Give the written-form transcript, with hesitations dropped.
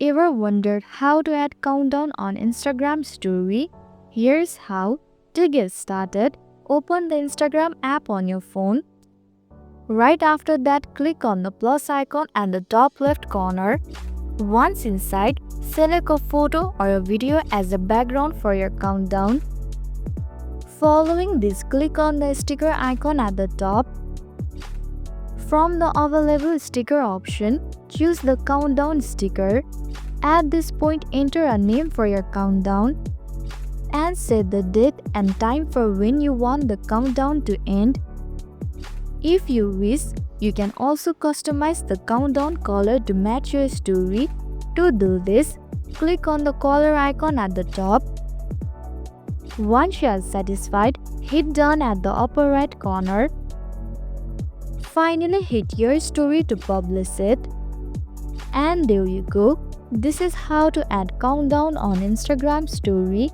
Ever wondered how to add countdown on Instagram story? Here's how. To get started, open the Instagram app on your phone. Right after that, click on the plus icon at the top left corner. Once inside, select a photo or a video as a background for your countdown. Following this, click on the sticker icon at the top. From the available sticker option, choose the countdown sticker. At this point, enter a name for your countdown and set the date and time for when you want the countdown to end. If you wish, you can also customize the countdown color to match your story. To do this, click on the color icon at the top. Once you are satisfied, hit done at the upper right corner. Finally, hit your story to publish it. And there you go. This is how to add countdown on Instagram story.